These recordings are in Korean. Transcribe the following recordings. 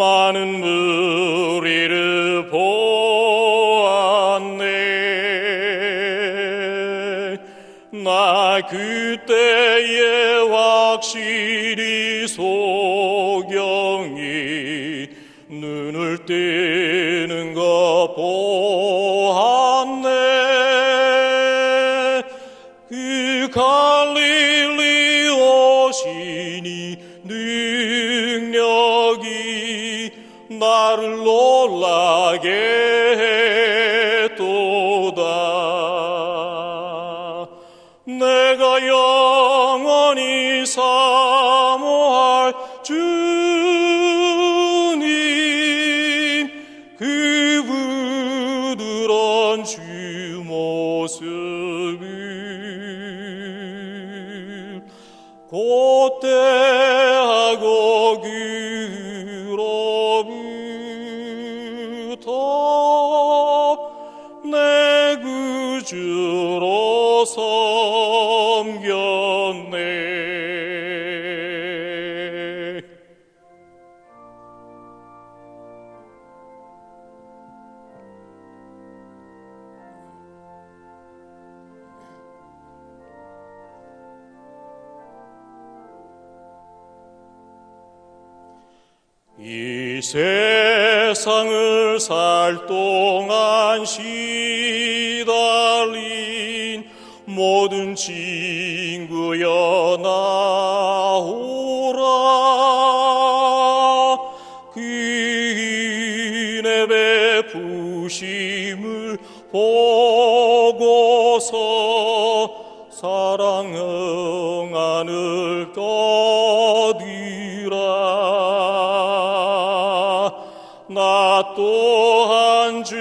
많은 무리를 보았네. 나 그때에 확실히 소경이 눈을 뜨는 것 보았네. 그 갈릴리 오시니 능력이 나를 놀라게 했도다. 내가 영원히 사모할 주님, 그 부드러운 주 모습을 곧대하고 그로부터 내 구주로 섬겼네. 이 세상을 살 동안 시달린 모든 친구여 나오라. 그 은혜 베푸심을 보고서 사랑 응하늘 떠들라. 나 또한 주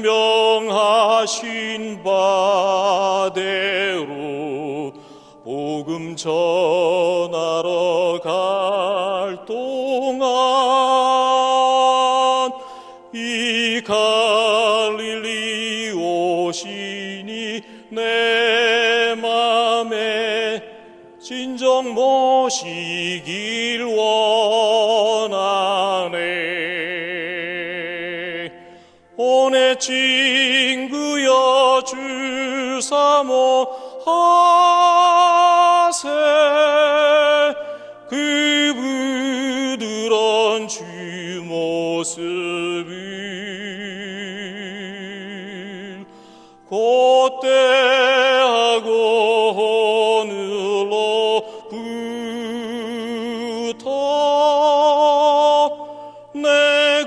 명하신 바대로 복음 전하러 갈 동안 이 갈릴리 오시니 내 맘에 진정 모시길 원하네. 오내 친구여 주 사모하세. 그 부드러운 주 모습을 곧대하고 오늘로부터 내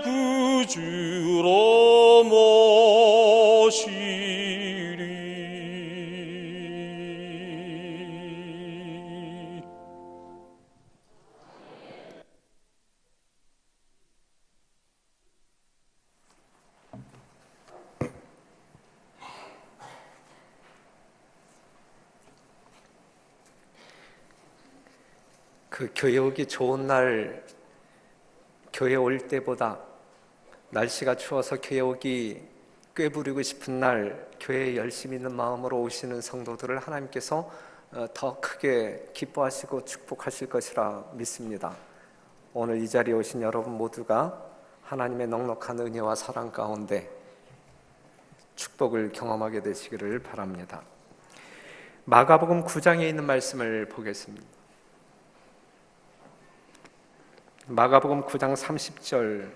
구주로 모시리. 그 교회 오기 좋은 날, 교회 올 때보다 날씨가 추워서 교회 오기 꾀부리고 싶은 날, 교회에 열심히 있는 마음으로 오시는 성도들을 하나님께서 더 크게 기뻐하시고 축복하실 것이라 믿습니다. 오늘 이 자리에 오신 여러분 모두가 하나님의 넉넉한 은혜와 사랑 가운데 축복을 경험하게 되시기를 바랍니다. 마가복음 9장에 있는 말씀을 보겠습니다. 마가복음 9장 30절.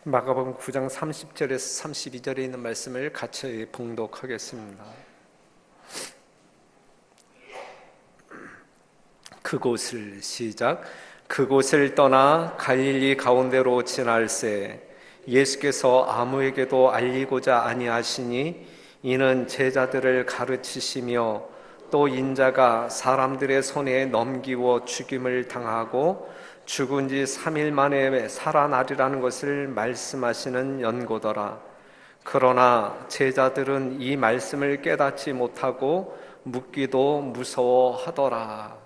마가복음 9장 30절에서 32절에 있는 말씀을 같이 봉독하겠습니다. 그곳을 시작. 그곳을 떠나 갈릴리 가운데로 지날새 예수께서 아무에게도 알리고자 아니하시니 이는 제자들을 가르치시며 또 인자가 사람들의 손에 넘기워 죽임을 당하고 죽은 지 3일 만에 살아나리라는 것을 말씀하시는 연고더라. 그러나 제자들은 이 말씀을 깨닫지 못하고 묻기도 무서워하더라.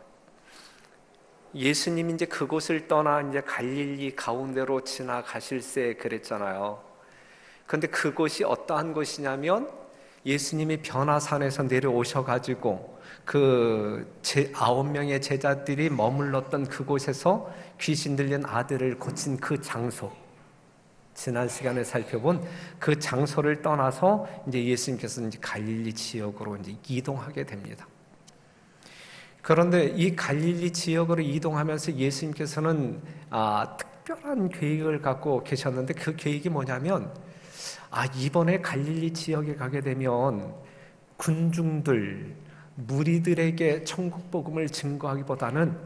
예수님이 이제 그곳을 떠나 이제 갈릴리 가운데로 지나가실세 그랬잖아요. 그런데 그곳이 어떠한 곳이냐면 예수님이 변화산에서 내려오셔가지고 그 9명의 제자들이 머물렀던 그곳에서 귀신 들린 아들을 고친 그 장소, 지난 시간에 살펴본 그 장소를 떠나서 이제 예수님께서 이제 갈릴리 지역으로 이제 이동하게 됩니다. 그런데 이 갈릴리 지역으로 이동하면서 예수님께서는 특별한 계획을 갖고 계셨는데 그 계획이 뭐냐면 이번에 갈릴리 지역에 가게 되면 군중들, 무리들에게 천국 복음을 증거하기보다는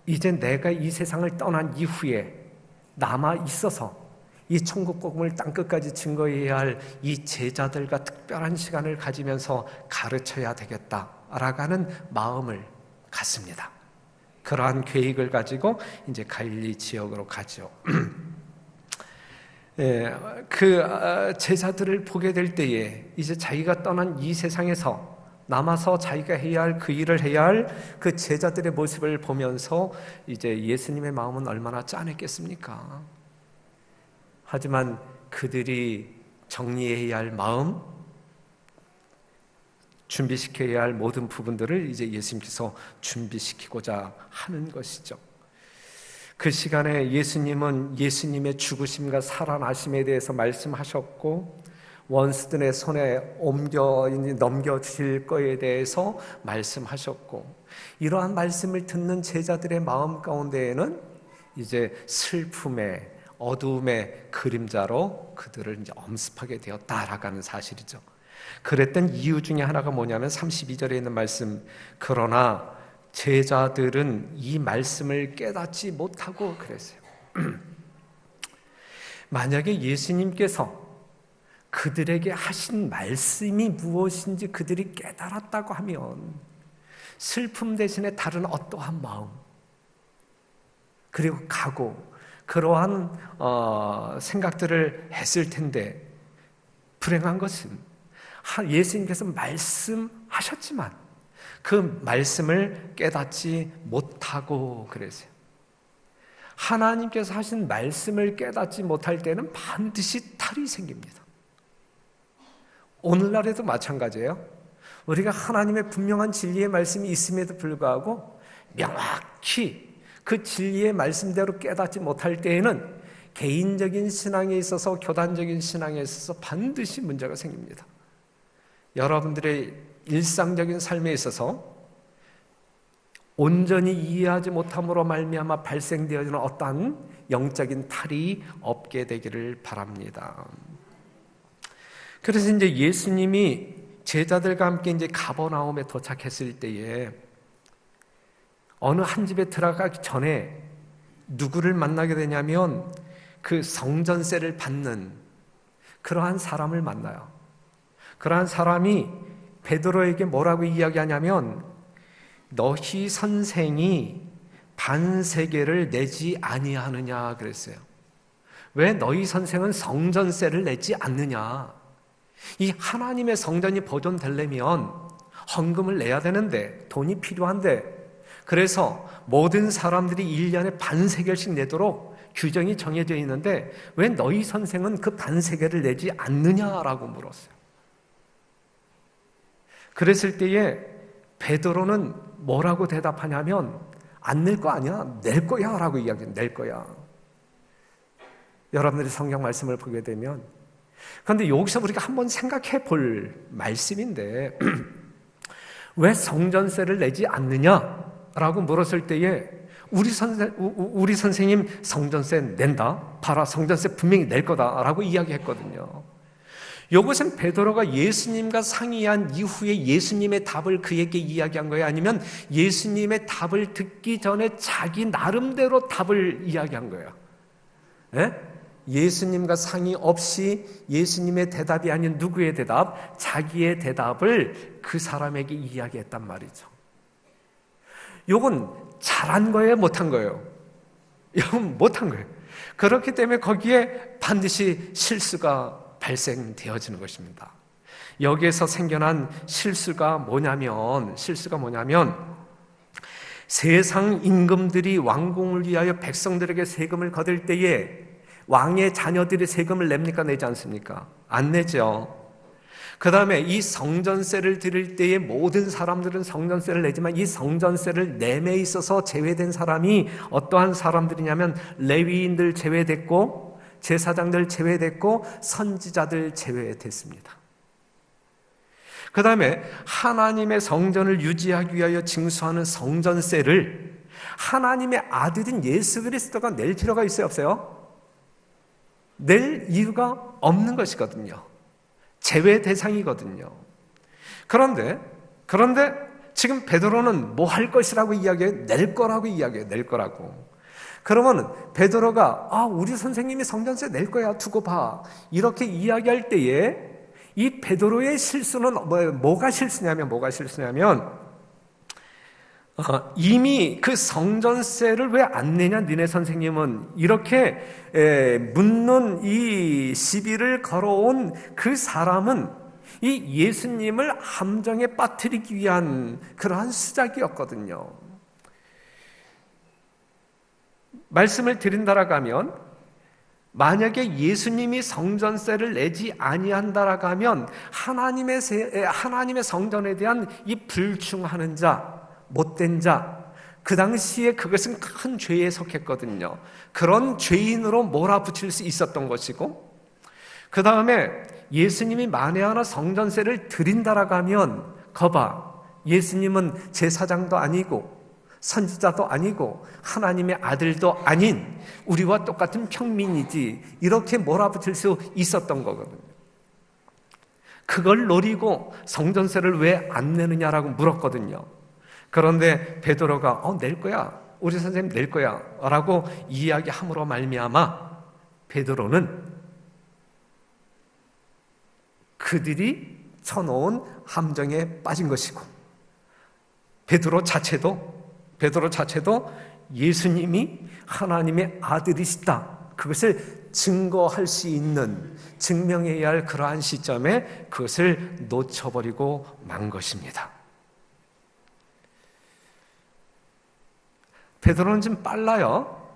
이제 내가 이 세상을 떠난 이후에 남아 있어서 이 천국 복음을 땅끝까지 증거해야 할 이 제자들과 특별한 시간을 가지면서 가르쳐야 되겠다라고 하는 마음을 갖습니다. 그러한 계획을 가지고 이제 갈릴리 지역으로 가죠. 그 제자들을 보게 될 때에 이제 자기가 떠난 이 세상에서 남아서 자기가 해야 할 그 일을 해야 할 그 제자들의 모습을 보면서 이제 예수님의 마음은 얼마나 짠했겠습니까? 하지만 그들이 정리해야 할 마음, 준비시켜야 할 모든 부분들을 이제 예수님께서 준비시키고자 하는 것이죠. 그 시간에 예수님은 예수님의 죽으심과 살아나심에 대해서 말씀하셨고 원수들의 손에 넘겨주실 거에 대해서 말씀하셨고 이러한 말씀을 듣는 제자들의 마음 가운데에는 이제 슬픔의 어두움의 그림자로 그들을 이제 엄습하게 되었다라고 하는 사실이죠. 그랬던 이유 중에 하나가 뭐냐면 32절에 있는 말씀, 그러나 제자들은 이 말씀을 깨닫지 못하고 그랬어요. 만약에 예수님께서 그들에게 하신 말씀이 무엇인지 그들이 깨달았다고 하면 슬픔 대신에 다른 어떠한 마음, 그리고 각오, 그러한 생각들을 했을 텐데 불행한 것은 예수님께서 말씀하셨지만 그 말씀을 깨닫지 못하고 그랬어요. 하나님께서 하신 말씀을 깨닫지 못할 때는 반드시 탈이 생깁니다. 오늘날에도 마찬가지예요. 우리가 하나님의 분명한 진리의 말씀이 있음에도 불구하고 명확히 그 진리의 말씀대로 깨닫지 못할 때에는 개인적인 신앙에 있어서, 교단적인 신앙에 있어서 반드시 문제가 생깁니다. 여러분들의 일상적인 삶에 있어서 온전히 이해하지 못함으로 말미암아 발생되어지는 어떠한 영적인 탈이 없게 되기를 바랍니다. 그래서 이제 예수님이 제자들과 함께 이제 가버나움에 도착했을 때에 어느 한 집에 들어가기 전에 누구를 만나게 되냐면 그 성전세를 받는 그러한 사람을 만나요. 그러한 사람이 베드로에게 뭐라고 이야기하냐면 너희 선생이 반세계를 내지 아니하느냐 그랬어요. 왜 너희 선생은 성전세를 내지 않느냐? 이 하나님의 성전이 보존되려면 헌금을 내야 되는데 돈이 필요한데 그래서 모든 사람들이 1년에 반세겔씩 내도록 규정이 정해져 있는데 왜 너희 선생은 그 반세겔을 내지 않느냐라고 물었어요. 그랬을 때에 베드로는 뭐라고 대답하냐면 안 낼 거 아니야, 낼 거야 라고 이야기해요. 낼 거야. 여러분들이 성경 말씀을 보게 되면 그런데 여기서 우리가 한번 생각해 볼 말씀인데 왜 성전세를 내지 않느냐라고 물었을 때에 우리 선생님 성전세 낸다? 봐라, 성전세 분명히 낼 거다라고 이야기했거든요. 이것은 베드로가 예수님과 상의한 이후에 예수님의 답을 그에게 이야기한 거예요? 아니면 예수님의 답을 듣기 전에 자기 나름대로 답을 이야기한 거예요? 네? 예수님과 상의 없이 예수님의 대답이 아닌 누구의 대답? 자기의 대답을 그 사람에게 이야기했단 말이죠. 이건 잘한 거예요? 못한 거예요? 이건 못한 거예요. 그렇기 때문에 거기에 반드시 실수가 발생되어지는 것입니다. 여기에서 생겨난 실수가 뭐냐면 세상 임금들이 왕궁을 위하여 백성들에게 세금을 거둘 때에 왕의 자녀들이 세금을 냅니까? 내지 않습니까? 안 내죠. 그 다음에 이 성전세를 드릴 때에 모든 사람들은 성전세를 내지만 이 성전세를 nem에 있어서 제외된 사람이 어떠한 사람들이냐면 레위인들 제외됐고 제사장들 제외됐고 선지자들 제외됐습니다. 그 다음에 하나님의 성전을 유지하기 위하여 징수하는 성전세를 하나님의 아들인 예수 그리스도가 낼 필요가 있어요, 없어요? 낼 이유가 없는 것이거든요. 제외 대상이거든요. 그런데 지금 베드로는 뭐 할 것이라고 이야기해요? 낼 거라고 이야기해요. 낼 거라고. 그러면 베드로가 우리 선생님이 성전세 낼 거야, 두고 봐, 이렇게 이야기할 때에 이 베드로의 실수는 뭐가 실수냐면 이미 그 성전세를 왜 안 내냐 니네 선생님은, 이렇게 묻는 이 시비를 걸어온 그 사람은 이 예수님을 함정에 빠뜨리기 위한 그러한 수작이었거든요. 말씀을 드린다라고 하면 만약에 예수님이 성전세를 내지 아니한다라고 하면 하나님의 성전에 대한 이 불충하는 자, 못된 자, 그 당시에 그것은 큰 죄에 속했거든요. 그런 죄인으로 몰아붙일 수 있었던 것이고, 그 다음에 예수님이 만에 하나 성전세를 드린다라고 하면 거봐, 예수님은 제사장도 아니고 선지자도 아니고 하나님의 아들도 아닌 우리와 똑같은 평민이지, 이렇게 몰아붙일 수 있었던 거거든요. 그걸 노리고 성전세를 왜 안 내느냐라고 물었거든요. 그런데 베드로가 낼 거야, 우리 선생님 낼 거야 라고 이야기함으로 말미암아 베드로는 그들이 쳐놓은 함정에 빠진 것이고, 베드로 자체도 예수님이 하나님의 아들이시다, 그것을 증거할 수 있는, 증명해야 할 그러한 시점에 그것을 놓쳐버리고 만 것입니다. 베드로는 좀 빨라요.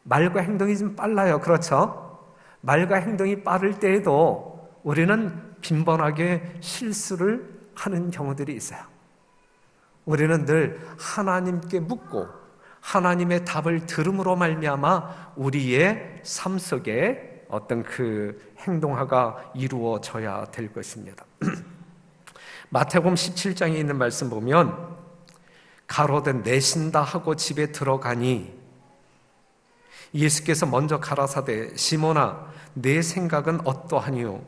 말과 행동이 좀 빨라요. 그렇죠? 말과 행동이 빠를 때에도 우리는 빈번하게 실수를 하는 경우들이 있어요. 우리는 늘 하나님께 묻고 하나님의 답을 들음으로 말미암아 우리의 삶 속에 어떤 그 행동화가 이루어져야 될 것입니다. 마태복음 17장에 있는 말씀 보면 가로되 내신다 하고 집에 들어가니 예수께서 먼저 가라사대 시몬아 내 생각은 어떠하니요?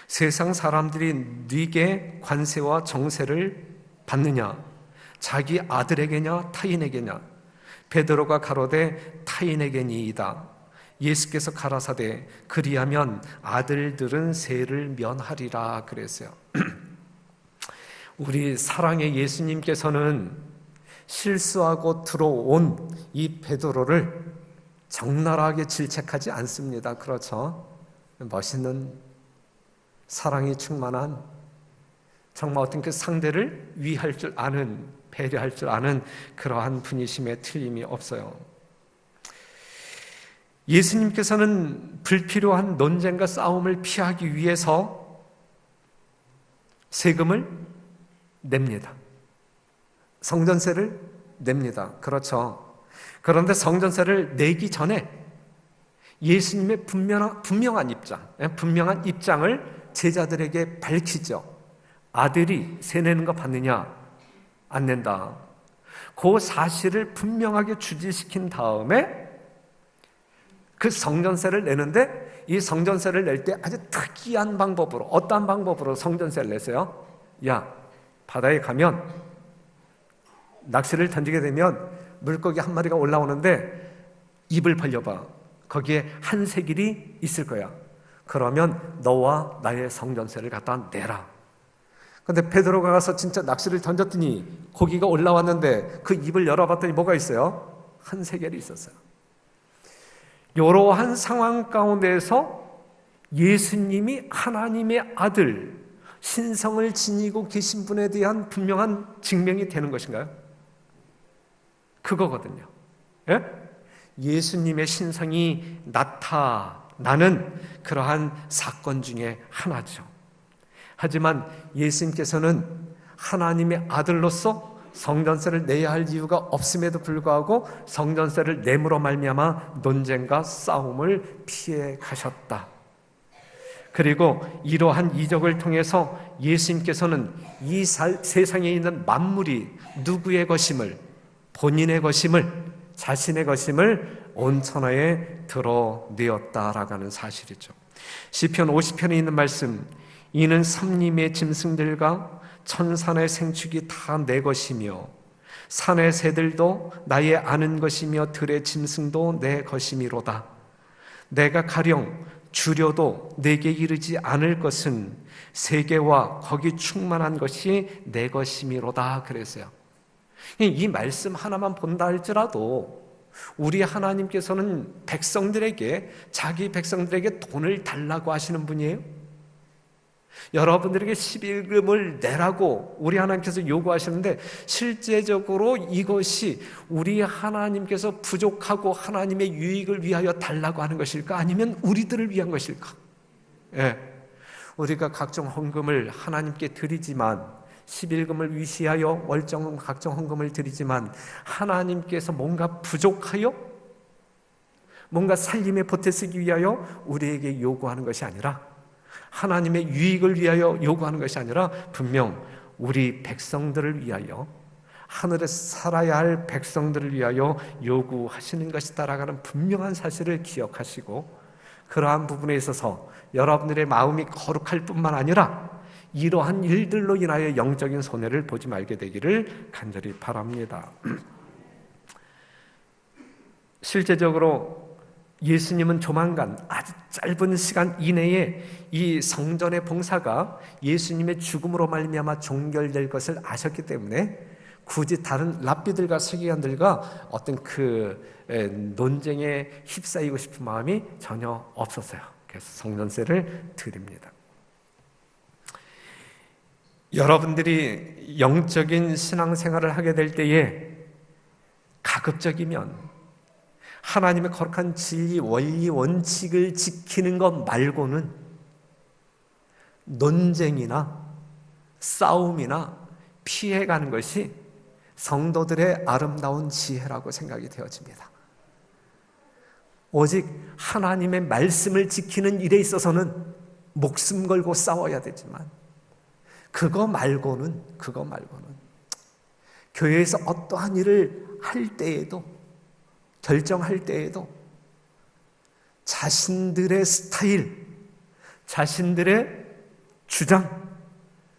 세상 사람들이 네게 관세와 정세를 받느냐? 자기 아들에게냐 타인에게냐? 베드로가 가로되 타인에게니이다. 예수께서 가라사대 그리하면 아들들은 세를 면하리라 그랬어요. 우리 사랑의 예수님께서는 실수하고 들어온 이 베드로를 적나라하게 질책하지 않습니다. 그렇죠? 멋있는 사랑이 충만한, 정말 어떤 그 상대를 위할 줄 아는, 배려할 줄 아는 그러한 분이심에 틀림이 없어요. 예수님께서는 불필요한 논쟁과 싸움을 피하기 위해서 세금을 냅니다. 성전세를 냅니다. 그렇죠. 그런데 성전세를 내기 전에 예수님의 분명한 입장을 제자들에게 밝히죠. 아들이 세 내는 거 받느냐? 안 낸다. 그 사실을 분명하게 주지시킨 다음에 그 성전세를 내는데, 이 성전세를 낼 때 아주 특이한 방법으로, 어떠한 방법으로 성전세를 냈어요? 야, 바다에 가면 낚시를 던지게 되면 물고기 한 마리가 올라오는데 입을 벌려봐. 거기에 한 세길이 있을 거야. 그러면 너와 나의 성전세를 갖다 내라. 근데 베드로가 가서 진짜 낚시를 던졌더니 고기가 올라왔는데 그 입을 열어봤더니 뭐가 있어요? 한 세겔이 있었어요. 이러한 상황 가운데에서 예수님이 하나님의 아들, 신성을 지니고 계신 분에 대한 분명한 증명이 되는 것인가요? 그거거든요. 예? 예수님의 신성이 나타나는 그러한 사건 중에 하나죠. 하지만 예수님께서는 하나님의 아들로서 성전세를 내야 할 이유가 없음에도 불구하고 성전세를 내므로 말미암아 논쟁과 싸움을 피해 가셨다. 그리고 이러한 이적을 통해서 예수님께서는 이 세상에 있는 만물이 누구의 것임을, 본인의 것임을, 자신의 것임을 온 천하에 드러내었다라고 하는 사실이죠. 시편 50편에 있는 말씀, 이는 삼림의 짐승들과 천산의 생축이 다 내 것이며 산의 새들도 나의 아는 것이며 들의 짐승도 내 것이미로다. 내가 가령 주려도 내게 이르지 않을 것은 세계와 거기 충만한 것이 내 것이미로다 그랬어요. 이 말씀 하나만 본다 할지라도 우리 하나님께서는 백성들에게, 자기 백성들에게 돈을 달라고 하시는 분이에요. 여러분들에게 11금을 내라고 우리 하나님께서 요구하시는데 실제적으로 이것이 우리 하나님께서 부족하고 하나님의 유익을 위하여 달라고 하는 것일까? 아니면 우리들을 위한 것일까? 예. 우리가 각종 헌금을 하나님께 드리지만 11금을 위시하여 월정 각종 헌금을 드리지만 하나님께서 뭔가 부족하여 뭔가 살림에 보태쓰기 위하여 우리에게 요구하는 것이 아니라 하나님의 유익을 위하여 요구하는 것이 아니라 분명 우리 백성들을 위하여, 하늘에 살아야 할 백성들을 위하여 요구하시는 것이다라는 분명한 사실을 기억하시고 그러한 부분에 있어서 여러분들의 마음이 거룩할 뿐만 아니라 이러한 일들로 인하여 영적인 손해를 보지 말게 되기를 간절히 바랍니다. 실제적으로 예수님은 조만간 아주 짧은 시간 이내에 이 성전의 봉사가 예수님의 죽음으로 말미암아 종결될 것을 아셨기 때문에 굳이 다른 랍비들과 서기관들과 어떤 그 논쟁에 휩싸이고 싶은 마음이 전혀 없었어요. 그래서 성전세를 드립니다. 여러분들이 영적인 신앙생활을 하게 될 때에 가급적이면 하나님의 거룩한 진리, 원리, 원칙을 지키는 것 말고는 논쟁이나 싸움이나 피해가는 것이 성도들의 아름다운 지혜라고 생각이 되어집니다. 오직 하나님의 말씀을 지키는 일에 있어서는 목숨 걸고 싸워야 되지만 그거 말고는 교회에서 어떠한 일을 할 때에도 결정할 때에도 자신들의 스타일, 자신들의 주장,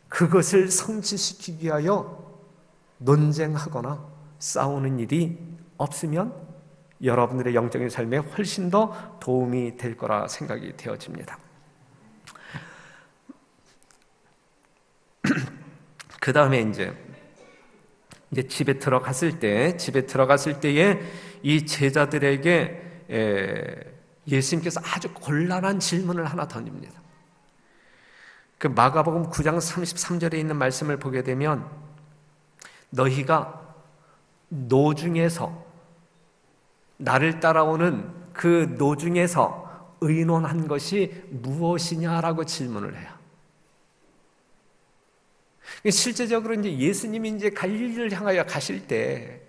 그것을 성취시키기 위하여 논쟁하거나 싸우는 일이 없으면 여러분들의 영적인 삶에 훨씬 더 도움이 될 거라 생각이 되어집니다. 그 다음에 이제 집에 들어갔을 때에 이 제자들에게 예수님께서 아주 곤란한 질문을 하나 던집니다. 그 마가복음 9장 33절에 있는 말씀을 보게 되면 너희가 노중에서 나를 따라오는 그 노중에서 의논한 것이 무엇이냐라고 질문을 해요. 실제적으로 이제 예수님이 이제 갈릴리를 향하여 가실 때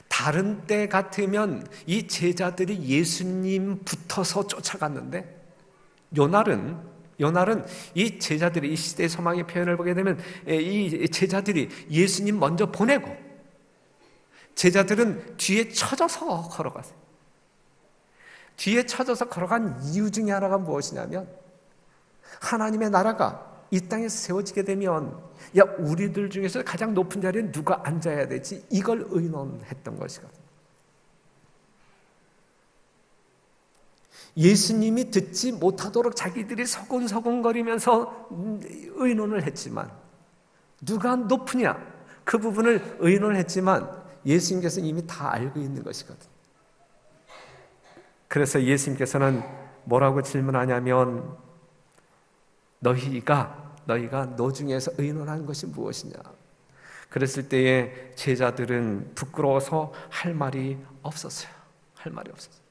다른 때 같으면 이 제자들이 예수님 붙어서 쫓아갔는데 요날은 이 제자들이 이 시대의 소망의 표현을 보게 되면 이 제자들이 예수님 먼저 보내고 제자들은 뒤에 쳐져서 걸어갔어요. 뒤에 쳐져서 걸어간 이유 중에 하나가 무엇이냐면 하나님의 나라가 이 땅에서 세워지게 되면 야 우리들 중에서 가장 높은 자리에 누가 앉아야 되지? 이걸 의논했던 것이거든요. 예수님이 듣지 못하도록 자기들이 서근서근거리면서 의논을 했지만 누가 높으냐? 그 부분을 의논을 했지만 예수님께서는 이미 다 알고 있는 것이거든요. 그래서 예수님께서는 뭐라고 질문하냐면 너희가 노중에서 의논한 것이 무엇이냐? 그랬을 때에 제자들은 부끄러워서 할 말이 없었어요. 할 말이 없었어요.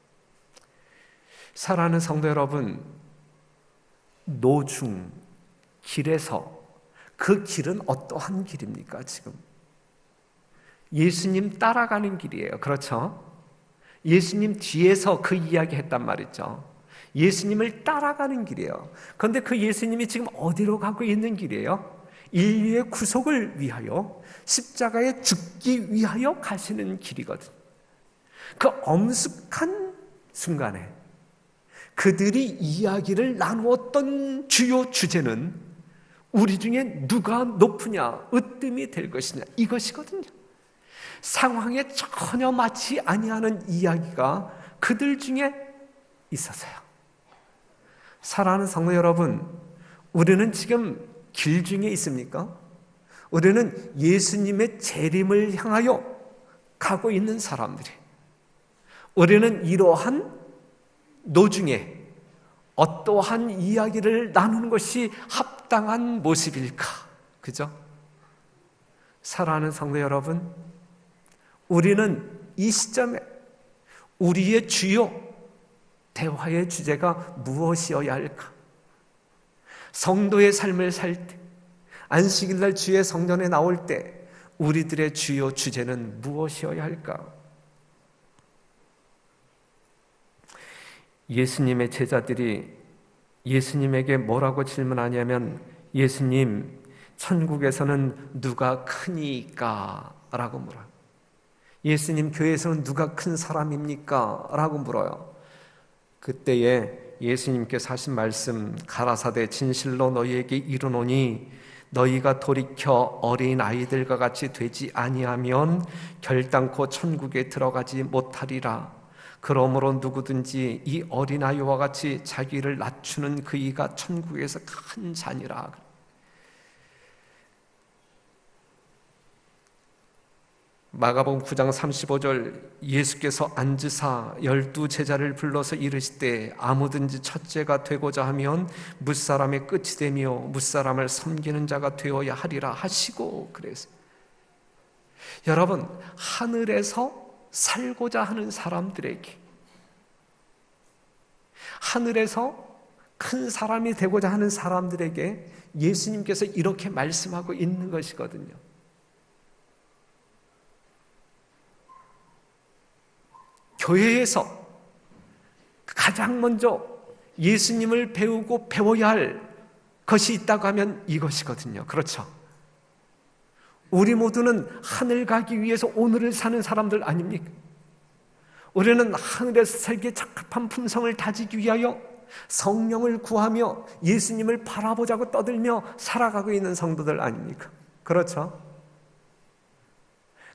사랑하는 성도 여러분, 노중, 길에서 그 길은 어떠한 길입니까? 지금 예수님 따라가는 길이에요. 그렇죠? 예수님 뒤에서 그 이야기 했단 말이죠. 예수님을 따라가는 길이에요. 그런데 그 예수님이 지금 어디로 가고 있는 길이에요? 인류의 구속을 위하여, 십자가에 죽기 위하여 가시는 길이거든. 그 엄숙한 순간에 그들이 이야기를 나누었던 주요 주제는 우리 중에 누가 높으냐, 으뜸이 될 것이냐, 이것이거든요. 상황에 전혀 맞지 아니하는 이야기가 그들 중에 있었어요. 사랑하는 성도 여러분, 우리는 지금 길 중에 있습니까? 우리는 예수님의 재림을 향하여 가고 있는 사람들이, 우리는 이러한 노중에 어떠한 이야기를 나누는 것이 합당한 모습일까? 그죠? 사랑하는 성도 여러분, 우리는 이 시점에 우리의 주요 대화의 주제가 무엇이어야 할까? 성도의 삶을 살 때, 안식일날 주의 성전에 나올 때 우리들의 주요 주제는 무엇이어야 할까? 예수님의 제자들이 예수님에게 뭐라고 질문하냐면, 예수님, 천국에서는 누가 크니까? 라고 물어요. 예수님, 교회에서는 누가 큰 사람입니까? 라고 물어요. 그때에 예수님께서 하신 말씀, 가라사대 진실로 너희에게 이르노니 너희가 돌이켜 어린 아이들과 같이 되지 아니하면 결단코 천국에 들어가지 못하리라. 그러므로 누구든지 이 어린아이와 같이 자기를 낮추는 그이가 천국에서 큰 자니라. 마가복음 9장 35절, 예수께서 앉으사 12 제자를 불러서 이르시되 아무든지 첫째가 되고자 하면 뭇사람의 끝이 되며 뭇사람을 섬기는 자가 되어야 하리라 하시고 그래서, 여러분, 하늘에서 살고자 하는 사람들에게, 하늘에서 큰 사람이 되고자 하는 사람들에게 예수님께서 이렇게 말씀하고 있는 것이거든요. 교회에서 가장 먼저 예수님을 배우고 배워야 할 것이 있다고 하면 이것이거든요. 그렇죠? 우리 모두는 하늘 가기 위해서 오늘을 사는 사람들 아닙니까? 우리는 하늘에서 살기에 적합한 품성을 다지기 위하여 성령을 구하며 예수님을 바라보자고 떠들며 살아가고 있는 성도들 아닙니까? 그렇죠?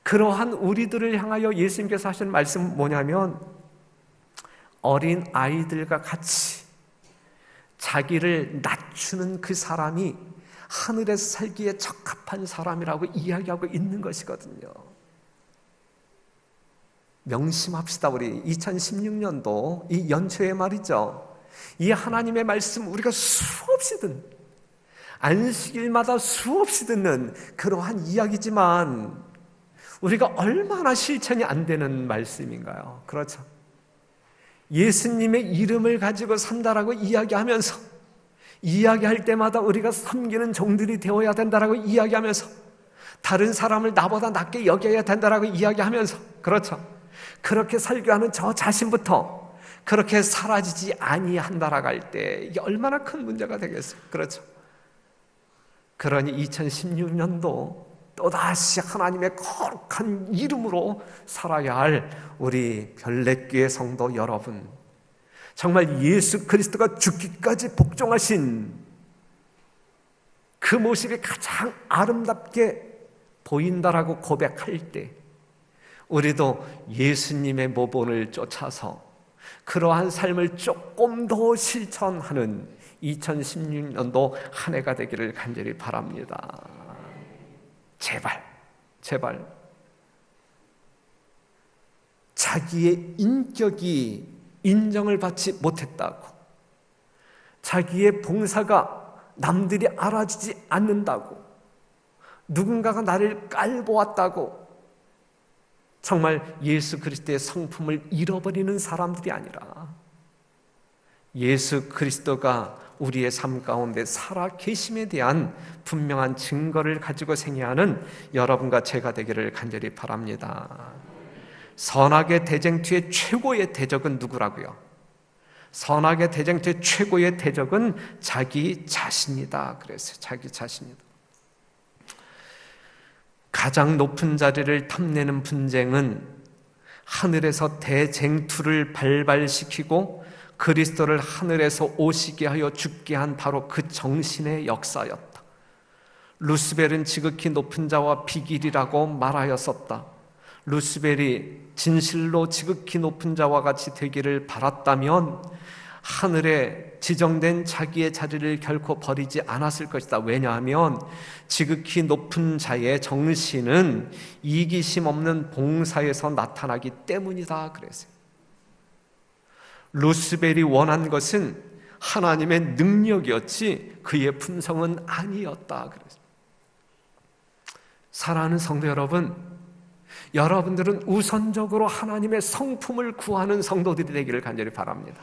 그러한 우리들을 향하여 예수님께서 하시는 말씀은 뭐냐면, 어린 아이들과 같이 자기를 낮추는 그 사람이 하늘에서 살기에 적합한 사람이라고 이야기하고 있는 것이거든요. 명심합시다. 우리 2016년도 이 연초에 말이죠, 이 하나님의 말씀 우리가 수없이 듣는, 안식일마다 수없이 듣는 그러한 이야기지만 우리가 얼마나 실천이 안 되는 말씀인가요? 그렇죠? 예수님의 이름을 가지고 산다라고 이야기하면서, 이야기할 때마다 우리가 섬기는 종들이 되어야 된다라고 이야기하면서, 다른 사람을 나보다 낮게 여겨야 된다라고 이야기하면서, 그렇죠? 그렇게 설교하는 저 자신부터 그렇게 사라지지 아니한다라고 할 때 이게 얼마나 큰 문제가 되겠어요? 그렇죠? 그러니 2016년도 또다시 하나님의 거룩한 이름으로 살아야 할 우리 별내교회 성도 여러분, 정말 예수 그리스도가 죽기까지 복종하신 그 모습이 가장 아름답게 보인다라고 고백할 때 우리도 예수님의 모본을 쫓아서 그러한 삶을 조금 더 실천하는 2016년도 한 해가 되기를 간절히 바랍니다. 제발 자기의 인격이 인정을 받지 못했다고, 자기의 봉사가 남들이 알아주지 않는다고 누군가가 나를 깔보았다고 정말 예수 그리스도의 성품을 잃어버리는 사람들이 아니라 예수 그리스도가 우리의 삶 가운데 살아 계심에 대한 분명한 증거를 가지고 생애하는 여러분과 제가 되기를 간절히 바랍니다. 선악의 대쟁투의 최고의 대적은 누구라고요? 선악의 대쟁투의 최고의 대적은 자기 자신이다 그랬어요. 자기 자신이다. 가장 높은 자리를 탐내는 분쟁은 하늘에서 대쟁투를 발발시키고 그리스도를 하늘에서 오시게 하여 죽게 한 바로 그 정신의 역사였다. 루스벨은 지극히 높은 자와 비길이라고 말하였었다. 루스벨이 진실로 지극히 높은 자와 같이 되기를 바랐다면 하늘에 지정된 자기의 자리를 결코 버리지 않았을 것이다. 왜냐하면 지극히 높은 자의 정신은 이기심 없는 봉사에서 나타나기 때문이다 그랬어요. 루스벨이 원한 것은 하나님의 능력이었지 그의 품성은 아니었다 그랬어요. 사랑하는 성도 여러분, 여러분들은 우선적으로 하나님의 성품을 구하는 성도들이 되기를 간절히 바랍니다.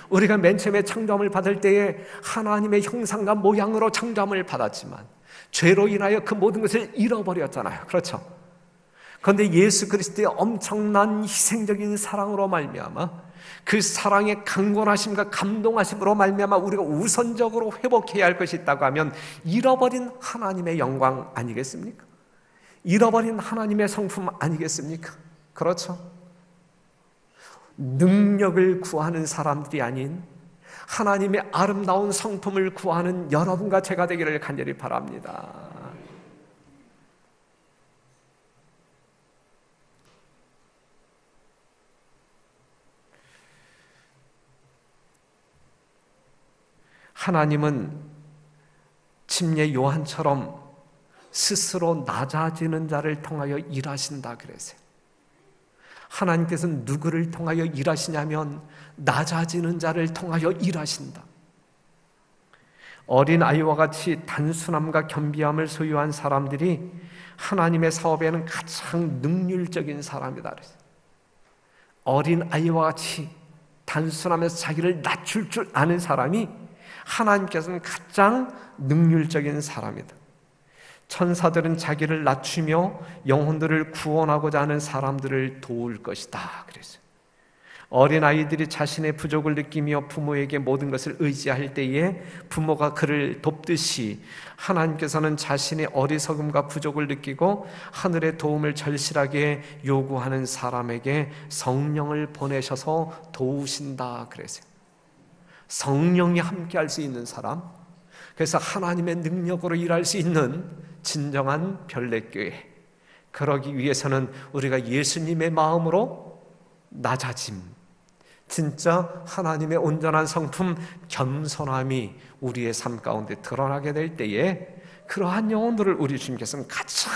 우리가 맨 처음에 창조함을 받을 때에 하나님의 형상과 모양으로 창조함을 받았지만 죄로 인하여 그 모든 것을 잃어버렸잖아요. 그렇죠? 그런데 예수 그리스도의 엄청난 희생적인 사랑으로 말미암아 그 사랑의 강권하심과 감동하심으로 말미암아 우리가 우선적으로 회복해야 할 것이 있다고 하면 잃어버린 하나님의 영광 아니겠습니까? 잃어버린 하나님의 성품 아니겠습니까? 그렇죠? 능력을 구하는 사람들이 아닌 하나님의 아름다운 성품을 구하는 여러분과 제가 되기를 간절히 바랍니다. 하나님은 침례 요한처럼 스스로 낮아지는 자를 통하여 일하신다 그랬어요. 하나님께서는 누구를 통하여 일하시냐면 낮아지는 자를 통하여 일하신다. 어린 아이와 같이 단순함과 겸비함을 소유한 사람들이 하나님의 사업에는 가장 능률적인 사람이다 그랬어요. 어린 아이와 같이 단순하면서 자기를 낮출 줄 아는 사람이 하나님께서는 가장 능률적인 사람이다. 천사들은 자기를 낮추며 영혼들을 구원하고자 하는 사람들을 도울 것이다 그랬어요. 어린아이들이 자신의 부족을 느끼며 부모에게 모든 것을 의지할 때에 부모가 그를 돕듯이 하나님께서는 자신의 어리석음과 부족을 느끼고 하늘의 도움을 절실하게 요구하는 사람에게 성령을 보내셔서 도우신다 그랬어요. 성령이 함께할 수 있는 사람, 그래서 하나님의 능력으로 일할 수 있는 진정한 별내교회, 그러기 위해서는 우리가 예수님의 마음으로 낮아짐, 진짜 하나님의 온전한 성품 겸손함이 우리의 삶 가운데 드러나게 될 때에 그러한 영혼들을 우리 주님께서는 가장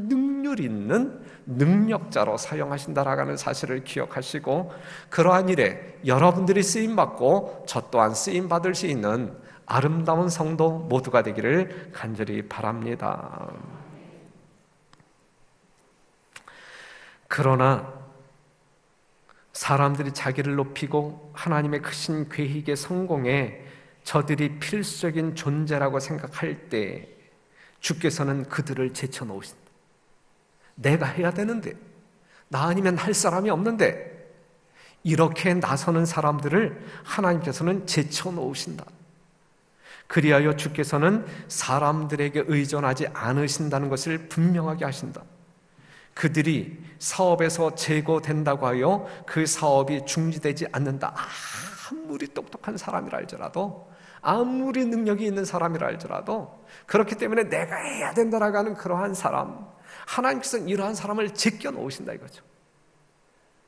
능률 있는 능력자로 사용하신다라는 사실을 기억하시고 그러한 일에 여러분들이 쓰임받고 저 또한 쓰임받을 수 있는 아름다운 성도 모두가 되기를 간절히 바랍니다. 그러나 사람들이 자기를 높이고 하나님의 크신 계획의 성공에 저들이 필수적인 존재라고 생각할 때 주께서는 그들을 제쳐놓으신다. 내가 해야 되는데, 나 아니면 할 사람이 없는데, 이렇게 나서는 사람들을 하나님께서는 제쳐놓으신다. 그리하여 주께서는 사람들에게 의존하지 않으신다는 것을 분명하게 하신다. 그들이 사업에서 제거된다고 하여 그 사업이 중지되지 않는다. 아무리 똑똑한 사람이라 할지라도, 아무리 능력이 있는 사람이라 할지라도, 그렇기 때문에 내가 해야 된다라고 하는 그러한 사람, 하나님께서는 이러한 사람을 제껴놓으신다 이거죠.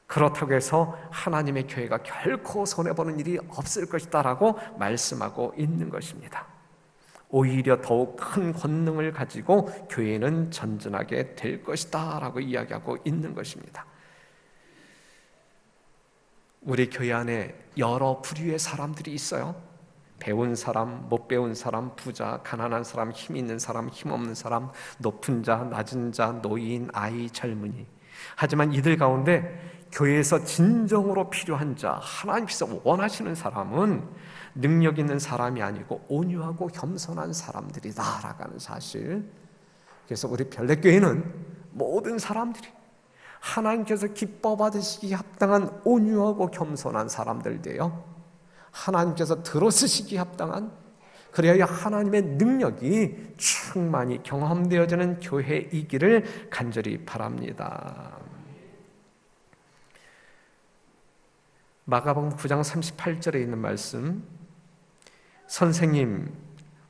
그렇다고 해서 하나님의 교회가 결코 손해보는 일이 없을 것이다 라고 말씀하고 있는 것입니다. 오히려 더욱 큰 권능을 가지고 교회는 전진하게 될 것이다 라고 이야기하고 있는 것입니다. 우리 교회 안에 여러 부류의 사람들이 있어요. 배운 사람, 못 배운 사람, 부자, 가난한 사람, 힘 있는 사람, 힘 없는 사람, 높은 자, 낮은 자, 노인, 아이, 젊은이. 하지만 이들 가운데 교회에서 진정으로 필요한 자, 하나님께서 원하시는 사람은 능력 있는 사람이 아니고 온유하고 겸손한 사람들이다라고 하는 사실. 그래서 우리 별내교회는 모든 사람들이 하나님께서 기뻐 받으시기에 합당한 온유하고 겸손한 사람들 되어 하나님께서 들어쓰시기에 합당한, 그래야 하나님의 능력이 충만히 경험되어지는 교회이기를 간절히 바랍니다. 마가복음 9장 38절에 있는 말씀, 선생님,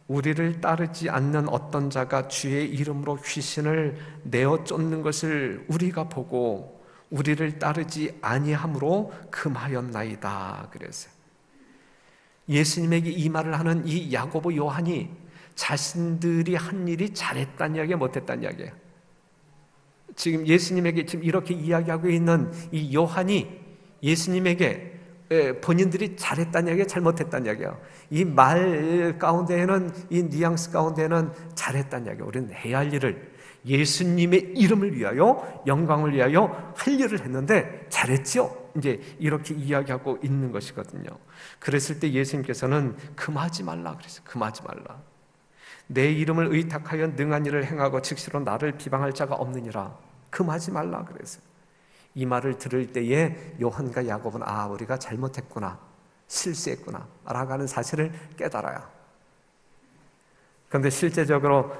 우리를 따르지 않는 어떤 자가 주의 이름으로 귀신을 내어 쫓는 것을 우리가 보고 우리를 따르지 아니함으로 금하였나이다 그랬어요. 예수님에게 이 말을 하는 이 야고보, 요한이 자신들이 한 일이 잘했다는 이야기야, 못했다는 이야기야? 지금 예수님에게 지금 이렇게 이야기하고 있는 이 요한이 예수님에게 본인들이 잘했다는 이야기야, 잘못했다는 이야기야? 이 말 가운데에는, 이 뉘앙스 가운데에는 잘했다는 이야기야. 우리는 해야 할 일을, 예수님의 이름을 위하여, 영광을 위하여 할 일을 했는데 잘했죠? 이제 이렇게 이야기하고 있는 것이거든요. 그랬을 때 예수님께서는 금하지 말라 그랬어요. 금하지 말라. 내 이름을 의탁하여 능한 일을 행하고 즉시로 나를 비방할 자가 없느니라. 금하지 말라 그랬어요. 이 말을 들을 때에 요한과 야고보는 우리가 잘못했구나, 실수했구나 라고 하는 사실을 깨달아요. 그런데 실제적으로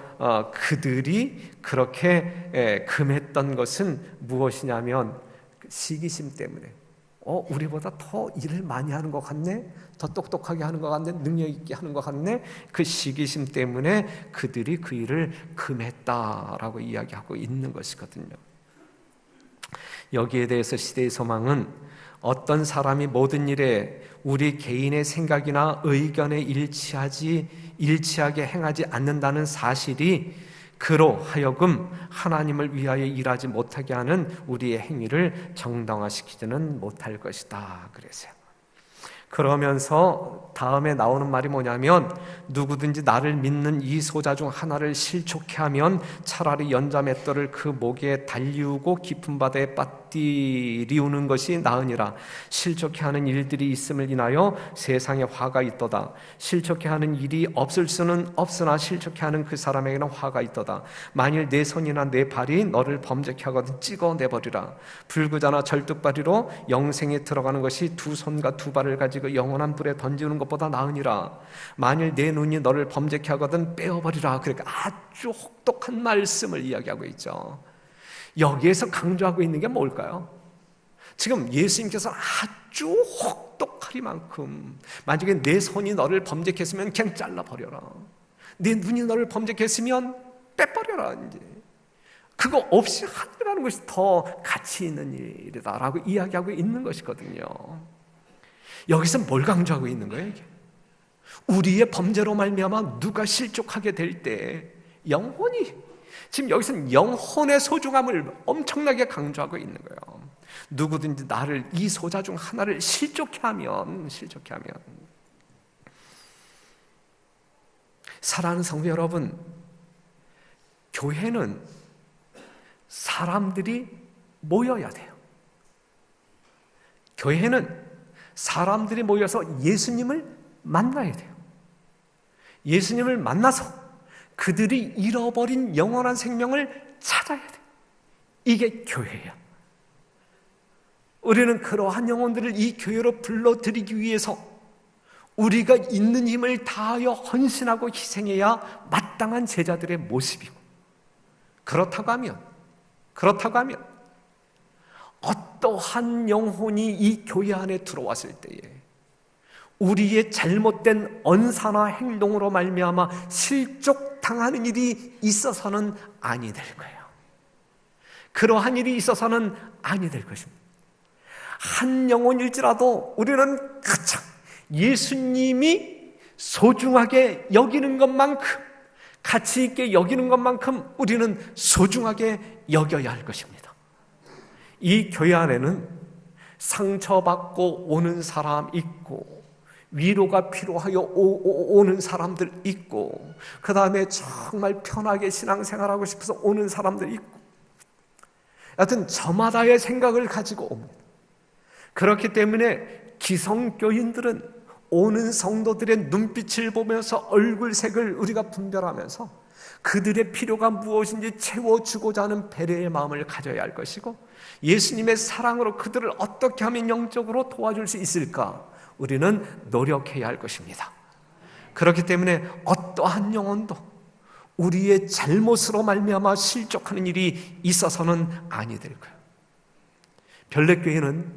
그들이 그렇게 금했던 것은 무엇이냐면 시기심 때문에 우리보다 더 일을 많이 하는 것 같네, 더 똑똑하게 하는 것 같네, 능력 있게 하는 것 같네, 그 시기심 때문에 그들이 그 일을 금했다라고 이야기하고 있는 것이거든요. 여기에 대해서 시대의 소망은 어떤 사람이 모든 일에 우리 개인의 생각이나 의견에 일치하게 행하지 않는다는 사실이 그로 하여금 하나님을 위하여 일하지 못하게 하는 우리의 행위를 정당화시키지는 못할 것이다 그랬어요. 그러면서 다음에 나오는 말이 뭐냐면, 누구든지 나를 믿는 이 소자 중 하나를 실족해 하면 차라리 연자 맷돌을 그 목에 달리우고 깊은 바다에 빠뜨리우는 것이 나으니라. 실족해 하는 일들이 있음을 인하여 세상에 화가 있도다. 실족해 하는 일이 없을 수는 없으나 실족해 하는 그 사람에게는 화가 있도다. 만일 내 손이나 내 발이 너를 범죄케 하거든 찍어내버리라. 불구자나 절뚝발이로 영생에 들어가는 것이 두 손과 두 발을 가지고 영원한 불에 던지는 것보다 나으니라. 만일 내 눈이 너를 범죄케 하거든 빼어버리라. 그러니까 아주 혹독한 말씀을 이야기하고 있죠. 여기에서 강조하고 있는 게 뭘까요? 지금 예수님께서 아주 혹독하리만큼, 만약에 내 손이 너를 범죄케 했으면 그냥 잘라버려라, 내 눈이 너를 범죄케 했으면 빼버려라, 이제 그거 없이 하느라는 것이 더 가치 있는 일이다라고 이야기하고 있는 것이거든요. 여기서 뭘 강조하고 있는 거예요? 이게? 우리의 범죄로 말미암아 누가 실족하게 될 때 영혼이, 지금 여기서는 영혼의 소중함을 엄청나게 강조하고 있는 거예요. 누구든지 나를, 이 소자 중 하나를 실족해 하면 사랑하는 성도 여러분, 교회는 사람들이 모여야 돼요. 교회는 사람들이 모여서 예수님을 만나야 돼요. 예수님을 만나서 그들이 잃어버린 영원한 생명을 찾아야 돼요. 이게 교회야. 우리는 그러한 영혼들을 이 교회로 불러들이기 위해서 우리가 있는 힘을 다하여 헌신하고 희생해야 마땅한 제자들의 모습이고, 그렇다고 하면 어떠한 영혼이 이 교회 안에 들어왔을 때에 우리의 잘못된 언사나 행동으로 말미암아 실족당하는 일이 있어서는 아니 될 거예요. 그러한 일이 있어서는 아니 될 것입니다. 한 영혼일지라도 우리는 가장 예수님이 소중하게 여기는 것만큼, 가치 있게 여기는 것만큼 우리는 소중하게 여겨야 할 것입니다. 이 교회 안에는 상처받고 오는 사람 있고, 위로가 필요하여 오는 사람들 있고, 그 다음에 정말 편하게 신앙생활하고 싶어서 오는 사람들 있고, 여하튼 저마다의 생각을 가지고 옵니다. 그렇기 때문에 기성교인들은 오는 성도들의 눈빛을 보면서 얼굴색을 우리가 분별하면서 그들의 필요가 무엇인지 채워주고자 하는 배려의 마음을 가져야 할 것이고, 예수님의 사랑으로 그들을 어떻게 하면 영적으로 도와줄 수 있을까 우리는 노력해야 할 것입니다. 그렇기 때문에 어떠한 영혼도 우리의 잘못으로 말미암아 실족하는 일이 있어서는 아니 될 거예요. 별내교회는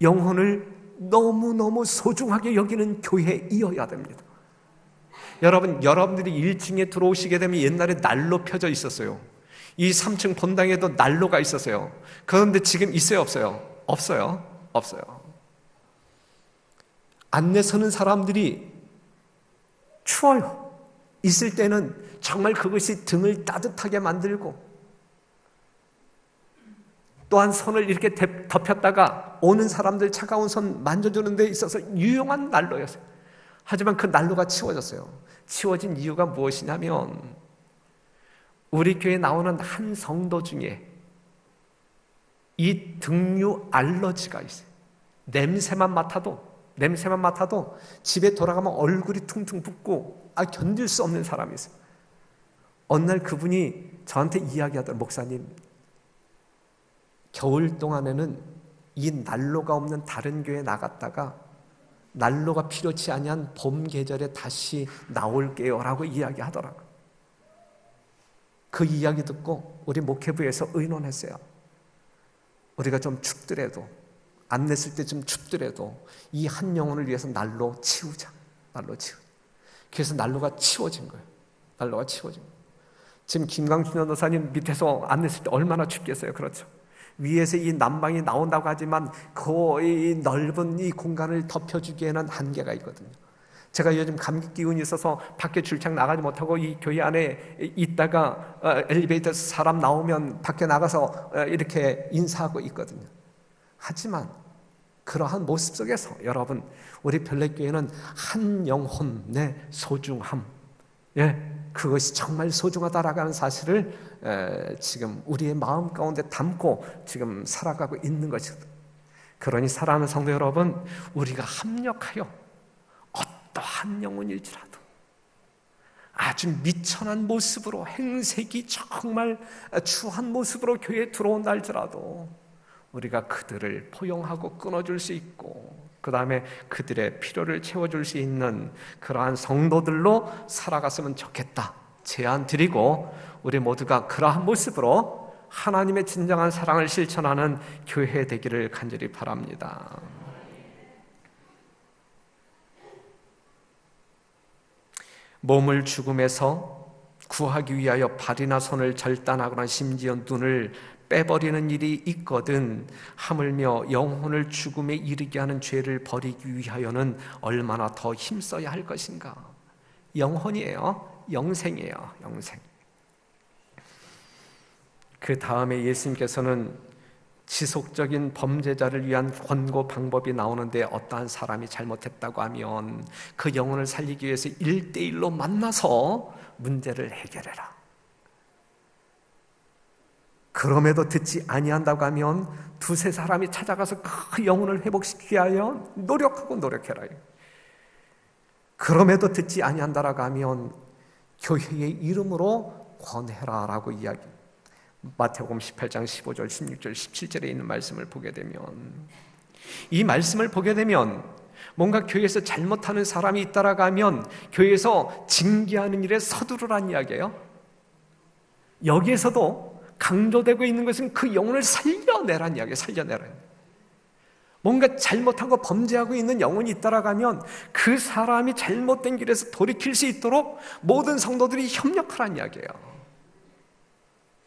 영혼을 너무너무 소중하게 여기는 교회이어야 됩니다. 여러분들이 1층에 들어오시게 되면 옛날에 난로 펴져 있었어요. 이 3층 본당에도 난로가 있었어요. 그런데 지금 있어요, 없어요? 없어요. 안내 서는 사람들이 추워요. 있을 때는 정말 그것이 등을 따뜻하게 만들고, 또한 손을 이렇게 덮였다가 오는 사람들 차가운 손 만져주는 데 있어서 유용한 난로였어요. 하지만 그 난로가 치워졌어요. 치워진 이유가 무엇이냐면, 우리 교회에 나오는 한 성도 중에 이 등유 알러지가 있어요. 냄새만 맡아도 집에 돌아가면 얼굴이 퉁퉁 붓고 견딜 수 없는 사람이 있어요. 어느 날 그분이 저한테 이야기하더라고요. 목사님, 겨울 동안에는 이 난로가 없는 다른 교회에 나갔다가 난로가 필요치 아니한 봄 계절에 다시 나올게요 라고 이야기하더라고요. 그 이야기 듣고 우리 목회부에서 의논했어요. 우리가 좀 춥더라도, 안 냈을 때 좀 춥더라도 이 한 영혼을 위해서 난로 치우자. 그래서 난로가 치워진 거예요. 지금 김강춘 전도사님 밑에서 안 냈을 때 얼마나 춥겠어요. 그렇죠? 위에서 이 난방이 나온다고 하지만 거의 넓은 이 공간을 덮여주기에는 한계가 있거든요. 제가 요즘 감기 기운이 있어서 밖에 출장 나가지 못하고 이 교회 안에 있다가 엘리베이터에서 사람 나오면 밖에 나가서 이렇게 인사하고 있거든요. 하지만 그러한 모습 속에서 여러분, 우리 별내교회는 한 영혼의 소중함, 그것이 정말 소중하다라고 하는 사실을 지금 우리의 마음 가운데 담고 지금 살아가고 있는 것입니다. 그러니 사랑하는 성도 여러분, 우리가 합력하여 어떠한 영혼일지라도 아주 미천한 모습으로, 행색이 정말 추한 모습으로 교회에 들어온다 할지라도 우리가 그들을 포용하고 끊어줄 수 있고, 그 다음에 그들의 필요를 채워줄 수 있는 그러한 성도들로 살아갔으면 좋겠다 제안 드리고, 우리 모두가 그러한 모습으로 하나님의 진정한 사랑을 실천하는 교회 되기를 간절히 바랍니다. 몸을 죽음에서 구하기 위하여 발이나 손을 절단하거나 심지어 눈을 빼버리는 일이 있거든 하물며 영혼을 죽음에 이르게 하는 죄를 버리기 위하여는 얼마나 더 힘써야 할 것인가. 영혼이에요. 영생이에요. 영생. 그 다음에 예수님께서는 지속적인 범죄자를 위한 권고 방법이 나오는데, 어떠한 사람이 잘못했다고 하면 그 영혼을 살리기 위해서 1대1로 만나서 문제를 해결해라. 그럼에도 듣지 아니한다고 하면 두세 사람이 찾아가서 그 영혼을 회복시키기 위하여 노력해라. 그럼에도 듣지 아니한다라고 하면 교회의 이름으로 권해라라고 이야기합니다. 마태복음 18장 15절, 16절, 17절에 있는 말씀을 보게 되면, 이 말씀을 보게 되면 뭔가 교회에서 잘못하는 사람이 있다라고 하면 교회에서 징계하는 일에 서두르란 이야기예요. 여기에서도 강조되고 있는 것은 그 영혼을 살려내란 이야기예요. 살려내라. 뭔가 잘못하고 범죄하고 있는 영혼이 있다라고 하면 그 사람이 잘못된 길에서 돌이킬 수 있도록 모든 성도들이 협력하란 이야기예요.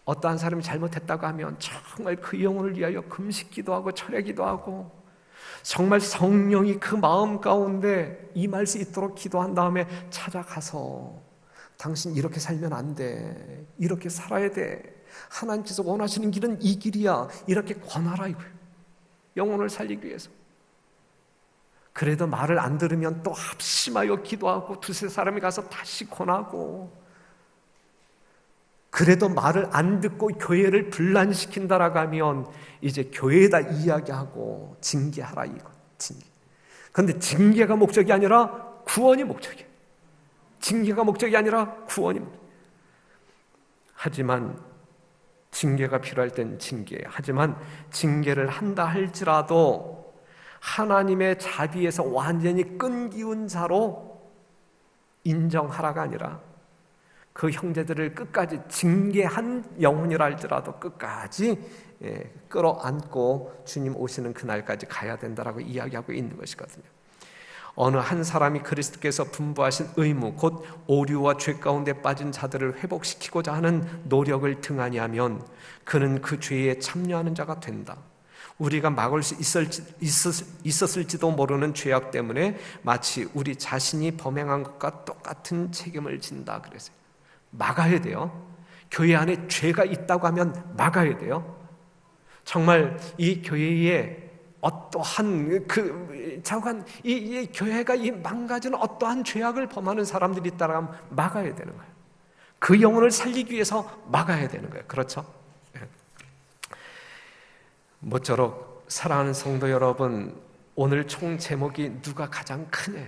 어떠한 사람이 잘못했다고 하면 정말 그 영혼을 위하여 금식기도 하고 철회기도 하고, 정말 성령이 그 마음 가운데 임할 수 있도록 기도한 다음에 찾아가서 당신 이렇게 살면 안 돼, 이렇게 살아야 돼, 하나님께서 원하시는 길은 이 길이야, 이렇게 권하라 이거예요. 영혼을 살리기 위해서. 그래도 말을 안 들으면 또 합심하여 기도하고 두세 사람이 가서 다시 권하고, 그래도 말을 안 듣고 교회를 분란시킨다라고 하면 이제 교회에다 이야기하고 징계하라, 이거 징계. 그런데 징계가 목적이 아니라 구원이 목적이에요. 징계가 목적이 아니라 구원이 목적이에요. 하지만 징계가 필요할 땐 징계. 하지만 징계를 한다 할지라도 하나님의 자비에서 완전히 끈기운 자로 인정하라가 아니라 그 형제들을 끝까지 징계한 영혼이라 할지라도 끝까지 끌어안고 주님 오시는 그날까지 가야 된다라고 이야기하고 있는 것이거든요. 어느 한 사람이 그리스도께서 분부하신 의무, 곧 오류와 죄 가운데 빠진 자들을 회복시키고자 하는 노력을 등한히 하면 그는 그 죄에 참여하는 자가 된다. 우리가 막을 수 있었을지도 모르는 죄악 때문에 마치 우리 자신이 범행한 것과 똑같은 책임을 진다 그랬어요. 막아야 돼요. 교회 안에 죄가 있다고 하면 막아야 돼요. 정말 이 교회에 어떠한 이 교회가 이 망가지는 어떠한 죄악을 범하는 사람들이 있다면 막아야 되는 거예요. 그 영혼을 살리기 위해서 막아야 되는 거예요. 그렇죠? 모쪼록 사랑하는 성도 여러분, 오늘 총 제목이 누가 가장 크냐?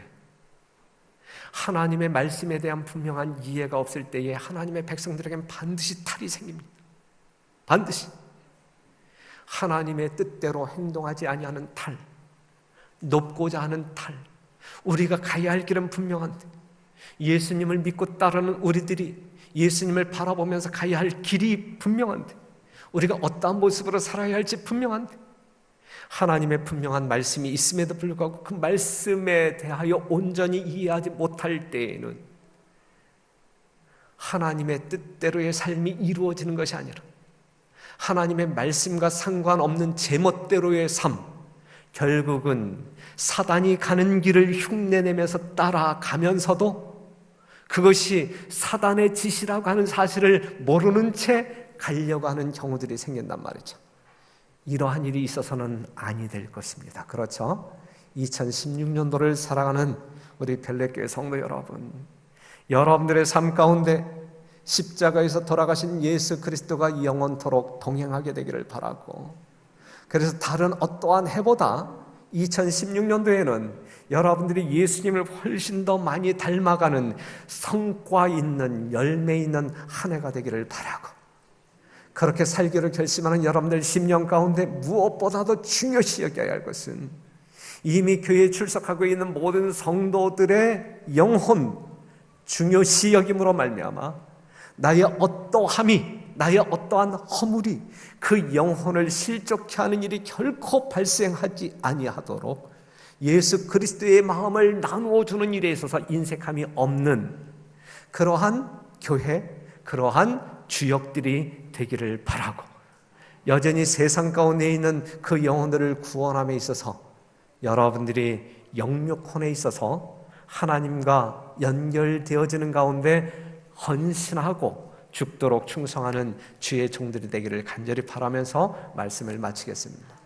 하나님의 말씀에 대한 분명한 이해가 없을 때에 하나님의 백성들에게는 반드시 탈이 생깁니다. 반드시. 하나님의 뜻대로 행동하지 아니하는 탈, 높고자 하는 탈. 우리가 가야 할 길은 분명한데 예수님을 믿고 따르는 우리들이 예수님을 바라보면서 가야 할 길이 분명한데 우리가 어떠한 모습으로 살아야 할지 분명한데 하나님의 분명한 말씀이 있음에도 불구하고 그 말씀에 대하여 온전히 이해하지 못할 때에는 하나님의 뜻대로의 삶이 이루어지는 것이 아니라 하나님의 말씀과 상관없는 제멋대로의 삶, 결국은 사단이 가는 길을 흉내내면서 따라가면서도 그것이 사단의 짓이라고 하는 사실을 모르는 채 가려고 하는 경우들이 생긴단 말이죠. 이러한 일이 있어서는 아니 될 것입니다. 그렇죠? 2016년도를 살아가는 우리 벨렛교회 성도 여러분, 여러분들의 삶 가운데 십자가에서 돌아가신 예수 그리스도가 영원토록 동행하게 되기를 바라고, 그래서 다른 어떠한 해보다 2016년도에는 여러분들이 예수님을 훨씬 더 많이 닮아가는 성과 있는 열매 있는 한 해가 되기를 바라고, 그렇게 살기로 결심하는 여러분들 10년 가운데 무엇보다도 중요시 여겨야 할 것은 이미 교회에 출석하고 있는 모든 성도들의 영혼 중요시 여김으로 말미암아 나의 어떠함이, 나의 어떠한 허물이 그 영혼을 실족케 하는 일이 결코 발생하지 아니하도록 예수 그리스도의 마음을 나누어 주는 일에 있어서 인색함이 없는 그러한 교회, 그러한 주역들이 되기를 바라고, 여전히 세상 가운데 있는 그 영혼들을 구원함에 있어서 여러분들이 영육혼에 있어서 하나님과 연결되어지는 가운데 헌신하고 죽도록 충성하는 주의 종들이 되기를 간절히 바라면서 말씀을 마치겠습니다.